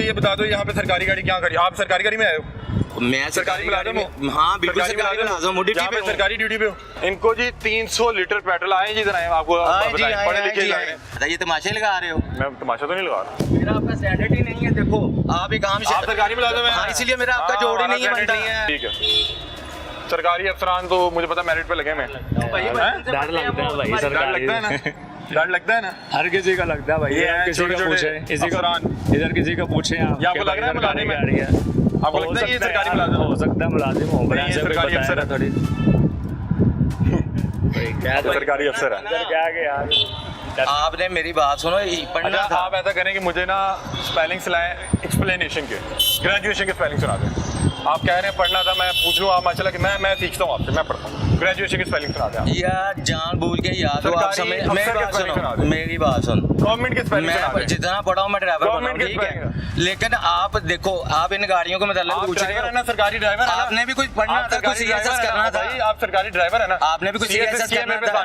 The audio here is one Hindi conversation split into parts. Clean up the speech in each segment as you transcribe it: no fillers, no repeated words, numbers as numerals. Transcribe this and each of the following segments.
ये बता दो यहाँ पे सरकारी गाड़ी क्या करी? आप सरकारी गाड़ी में आए हो? मैं सरकारी मुलाजिम हूँ। हाँ बिल्कुल सरकारी मुलाजिम हूँ, ड्यूटी पे हूँ। सरकारी ड्यूटी पे हो। इनको जी 300 लीटर पेट्रोल आए जी, इधर आए आपको पढ़े लिखे लग रहे हैं। ये तमाशे लगा रहे हो? मैं तमाशा तो नहीं लगा रहा, मेरा आपका स्टैंडर्ड ही नहीं है। देखो आप ही काम आप सरकारी मुलाजिम हैं, इसीलिए मेरा आपका जोड़ ही नहीं बनता है। ठीक है, सरकारी अफसरान तो मुझे पता मेरिट पे लगे मैं। डर लगता है भाई, डर लगता है ना, डर लगता है ना, हर किसी का लगता है भाई। किसी का पूछे, इधर किसी का पूछे आप, आपको लग रहा है मुलाजिम है? आपको लगता है ये सरकारी मुलाजिम हो सकता है? मुलाजिम हो, बड़ा सरकारी अफसर है थोड़ी, क्या सरकारी अफसर है क्या के यार। आपने मेरी बात सुनो, पढ़ना था। आप ऐसा करें कि मुझे ना स्पेलिंग सिलाएं एक्सप्लेनेशन के, ग्रेजुएशन के स्पेलिंग सुना दें। आप कह रहे हैं पढ़ना था, मैं पूछ लूँ आप माशाल्लाह कि मैं सीखता हूँ आपसे, मैं पढ़ता हूँ। ग्रेजुएशन की स्पेलिंग सुना दें यार, जान बूझ के याद हो आप समय। मेरी बात सुन, गवर्नमेंट के स्पेलिंग सुना दें। जितना पढ़ा हूँ मैं ड्राइवर बना हूँ, ठीक है, लेकिन आप देखो, आप इन गाड़ियों को मतलब पूछ रहे हो, सरकारी ड्राइवर है ना? आपने भी कुछ पढ़ना था, कुछ सीएसएस करना था। आप सरकारी ड्राइवर है ना? आपने भी कुछ सीएसएस करना था,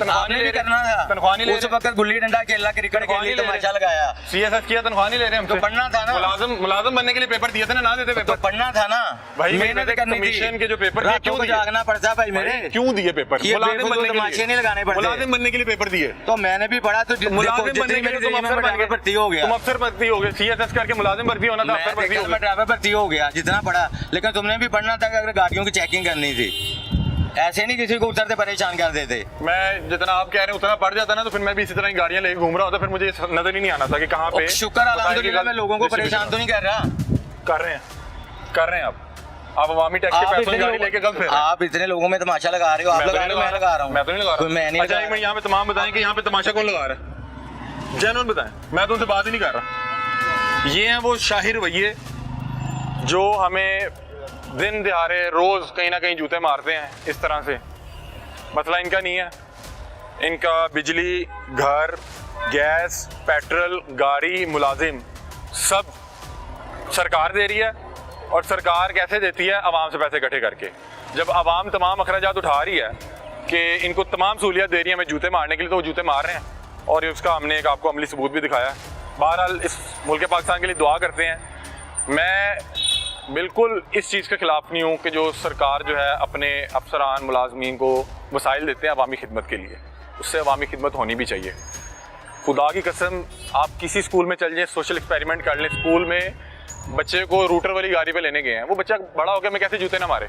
आपने भी करना था। तनख्वाह नहीं ले उस वक्त गुल्ली डंडा खेलना, क्रिकेट खेलनी, तमाशा लगाया। सीएसएस किया, तनख्वाह नहीं ले रहे हम तो पढ़ना था ना। मुलाजिम बनने के लिए पेपर दिए थे ना देते पेपर? तो पढ़ना था ना भाई, मेहनत करनी थी। कमीशन के जो पेपर दिए क्यों जागना पड़ता भाई मेरे? क्यों दिए पेपर? मुलाजिम बनने नहीं लगाने पड़ते। मुलाजिम बनने के लिए पेपर दिए तो मैंने भी पढ़ा, तो मुलाजिम बनने के लिए तुम अफसर बन गए, भर्ती हो गया। तुम अफसर भर्ती हो गए, सीएसएस करके मुलाजिम भर्ती होना था, अफसर भर्ती हो गया, ड्राइवर भर्ती हो गया, जितना पढ़ा। लेकिन तुमने भी पढ़ना था कि अगर गाड़ियों की चेकिंग करनी थी, ऐसे नहीं किसी को उतरते परेशान कर देते। मैं जितना आप कह रहे हैं उतना पढ़ जाता ना, तो फिर मैं भी इसी तरह गाड़ियां लेके घूम रहा होता, फिर मुझे नजर ही नहीं आना था कि कहाँ पे। शुक्र अल्हम्दुलिल्लाह, मैं लोगों को परेशान तो नहीं कर रहा। कर रहे हैं आप अवामी टैक्स के पैसों की गाड़ी लेके गलत फिर आप इतने लोगों में तमाशा लगा रहे हो। आप लगा रहे हो, मैं लगा रहा हूँ? मैं तो नहीं लगा रहा। मैं नहीं। अच्छा एक मिनट, यहाँ पे तमाम बताएं कि यहाँ पे तमाशा कौन लगा रहा है? जेन्युइन बताएं, मैं तो उनसे बात ही नहीं कर रहा। ये हैं वो शाहिर भैये जो हमें दिन दिहाड़े रोज कहीं ना कहीं जूते मारते हैं इस तरह से। मसला इनका नहीं है, इनका बिजली, घर, गैस, पेट्रोल, गाड़ी, मुलाजिम सब सरकार दे रही है। और सरकार कैसे देती है? आवाम से पैसे इकट्ठे करके। जब आवाम तमाम अखराजात उठा रही है कि इनको तमाम सहूलियत दे रही है हमें जूते मारने के लिए, तो वो जूते मार रहे हैं। और उसका हमने एक आपको अमली सबूत भी दिखाया है। बहरहाल इस मुल्क पाकिस्तान के लिए दुआ करते हैं। मैं बिल्कुल इस चीज़ के खिलाफ नहीं हूँ कि जो सरकार जो है अपने अफसरान मुलाजमीन को वसाइल देते हैं अवामी खिदमत के लिए, उससे अवामी खिदमत होनी भी चाहिए। खुदा की कसम, आप किसी स्कूल में चल जाएं, सोशल एक्सपेरिमेंट कर लें। स्कूल में बच्चे को रूटर वाली गाड़ी पे लेने गए हैं, वो बच्चा बड़ा होकर हमें कैसे जूते ना मारे?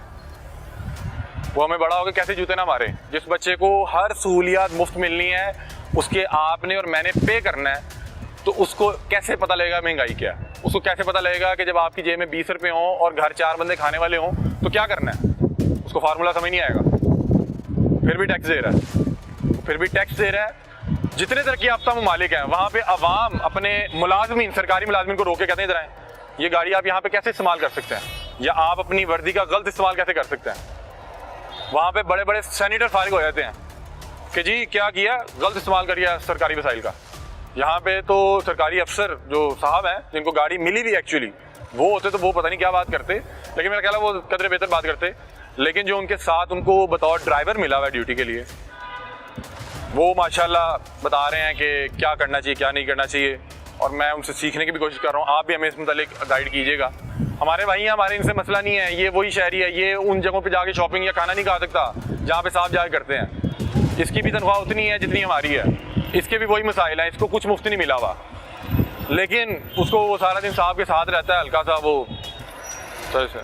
वो हमें बड़ा होकर कैसे जूते ना मारे? जिस बच्चे को हर सहूलियत मुफ्त मिलनी है, उसके आपने और मैंने पे करना है, तो उसको कैसे पता लगेगा महंगाई क्या है? उसको कैसे पता लगेगा कि जब आपकी जेब में 20 रुपये हों और घर 4 बंदे खाने वाले हों तो क्या करना है? उसको फार्मूला समझ नहीं आएगा। फिर भी टैक्स दे रहा है, जितने तरक्की याफ्ता ममालिक हैं वहाँ पे अवाम अपने मुलाजमीन, सरकारी मुलाजमीन को रोक के कहते हैं इधर आएं, ये गाड़ी आप यहाँ पे कैसे इस्तेमाल कर सकते हैं, या आप अपनी वर्दी का गलत इस्तेमाल कैसे कर सकते हैं? वहाँ पे बड़े बड़े सेनेटर फारिग हो जाते हैं कि जी क्या किया, गलत इस्तेमाल करिए सरकारी वसाइल का। यहाँ पे तो सरकारी अफसर जो साहब हैं जिनको गाड़ी मिली भी एक्चुअली, वो होते तो वो पता नहीं क्या बात करते, लेकिन मेरा ख्याल है वो कदरे बेहतर बात करते। लेकिन जो उनके साथ उनको बतौर ड्राइवर मिला हुआ है ड्यूटी के लिए, वो माशाल्लाह बता रहे हैं कि क्या करना चाहिए क्या नहीं करना चाहिए, और मैं उनसे सीखने की भी कोशिश कर रहा हूँ। आप भी हमें इस मुतालिक गाइड कीजिएगा। हमारे भाई हैं, हमारे इनसे मसला नहीं है, ये वही शहरी है, ये उन जगहों पे जाके शॉपिंग या खाना नहीं खा सकता जहाँ पे साहब जाके करते हैं। इसकी भी तनख्वाह उतनी है जितनी हमारी है, इसके भी वही मसाइल हैं, इसको कुछ मुफ्त नहीं मिला हुआ, लेकिन उसको वो सारा दिन साहब के साथ रहता है, हल्का सा वो सही से।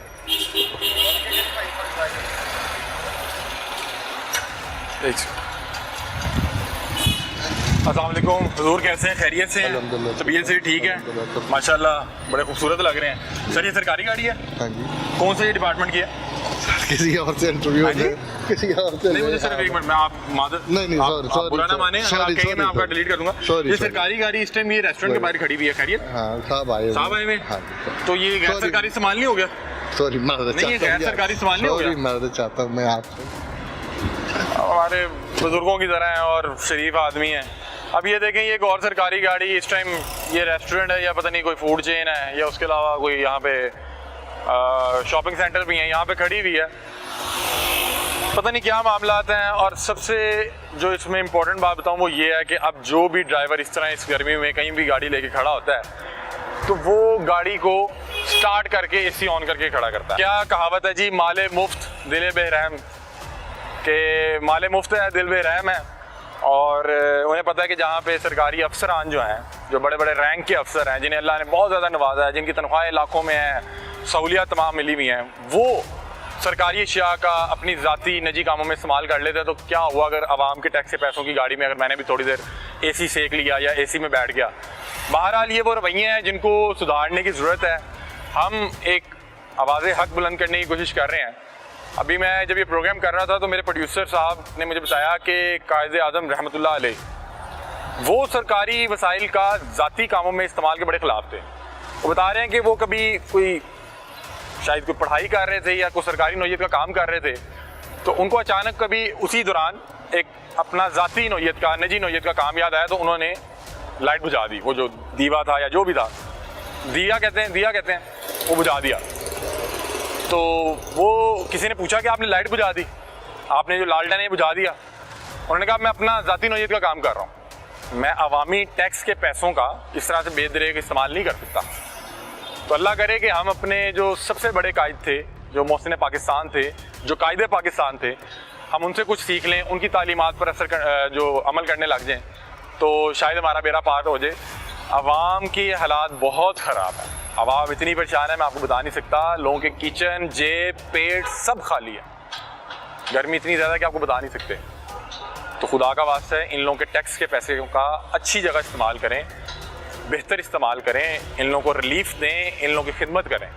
अस्सलाम वालेकुम हुजूर, कैसे हैं? खैरियत से हैं? तबीयत से ठीक है? माशाल्लाह बड़े खूबसूरत लग रहे हैं। सर ये सरकारी गाड़ी है? हाँ जी। कौन सा ये डिपार्टमेंट की है? किसी और से इंटरव्यू हो जाए, किसी और से नहीं, मुझे सिर्फ एक मिनट, मैं आप नहीं सॉरी बुरा ना माने, अगर आप कहेंगे मैं आपका डिलीट कर दूंगा। ये सरकारी गाड़ी इस टाइम ये रेस्टोरेंट के बाहर खड़ी हुई है, खैरियत? हाँ, साहब आए हुए। हाँ, तो ये गैर सरकारी इस्तेमाल नहीं हो गया? सॉरी मारना चाहता हूँ, गैर सरकारी इस्तेमाल नहीं हो गया? मारना चाहता हूँ मैं आपसे। हमारे बुजुर्गों की तरह हैं और शरीफ आदमी हैं। अब ये देखें, ये एक और सरकारी गाड़ी इस टाइम, ये रेस्टोरेंट है या पता नहीं कोई फूड चेन है या उसके अलावा कोई यहाँ पे शॉपिंग सेंटर भी है, यहाँ पे खड़ी हुई है, पता नहीं क्या मामलात हैं। और सबसे जो इसमें इम्पोर्टेंट बात बताऊँ वो ये है कि अब जो भी ड्राइवर इस तरह इस गर्मी में कहीं भी गाड़ी लेके खड़ा होता है, तो वो गाड़ी को स्टार्ट करके एसी ऑन करके खड़ा करता है। क्या कहावत है जी, माले मुफ्त दिल बेरहम, के माले मुफ्त है दिल बेरहम है। और उन्हें पता है कि जहाँ पे सरकारी अफसरान जो हैं, जो बड़े बड़े रैंक के अफसर हैं, जिन्हें अल्लाह ने बहुत ज़्यादा नवाजा है, जिनकी तनख्वाहें लाखों में हैं, सहूलियत तमाम मिली हुई हैं, वो सरकारी अशिया का अपनी ज़ाती निजी कामों में इस्तेमाल कर लेते हैं। तो क्या हुआ अगर आवाम के टैक्स के पैसों की गाड़ी में अगर मैंने भी थोड़ी देर एसी सेक लिया या एसी में बैठ गया। बहरहाल ये वो रवैये हैं जिनको सुधारने की ज़रूरत है। हम एक आवाज़ हक बुलंद करने की कोशिश कर रहे हैं। अभी मैं जब ये प्रोग्राम कर रहा था तो मेरे प्रोड्यूसर साहब ने मुझे बताया कि कायदे आज़म रहमतुल्लाह अलैह वो सरकारी वसाइल का ज़ाती कामों में इस्तेमाल के बड़े ख़िलाफ़ थे। वो बता रहे हैं कि वो कभी कोई शायद कोई पढ़ाई कर रहे थे या कोई सरकारी नौयत का काम कर रहे थे, तो उनको अचानक कभी उसी दौरान एक अपना ज़ाती नौयत का, निजी नौयत का काम याद आया, तो उन्होंने लाइट बुझा दी। वो जो दीवा था या जो भी था, दिया कहते हैं, वो बुझा दिया। तो वो किसी ने पूछा कि आपने लाइट बुझा दी, आपने जो लालटेन है बुझा दिया। उन्होंने कहा मैं अपना ज़ाती नौयत का काम कर रहा हूँ, मैं अवामी टैक्स के पैसों का इस तरह से बेदरे का इस्तेमाल नहीं कर सकता। तो अल्लाह करे कि हम अपने जो सबसे बड़े कायद थे, जो मोहसिन पाकिस्तान थे, जो कायदे पाकिस्तान थे, हम उनसे कुछ सीख लें, उनकी तालीमात पर जो अमल करने लग जाएं, तो शायद हमारा बेड़ा पार हो जाए। अवाम की हालात बहुत ख़राब है, अवाम इतनी परेशान है मैं आपको बता नहीं सकता। लोगों के किचन, जेब, पेट सब खाली है, गर्मी इतनी ज़्यादा कि आपको बता नहीं सकते। तो खुदा का वास्ता है, इन लोगों के टैक्स के पैसे का अच्छी जगह इस्तेमाल करें, बेहतर इस्तेमाल करें, इन लोगों को रिलीफ दें, इन लोगों की खिदमत करें।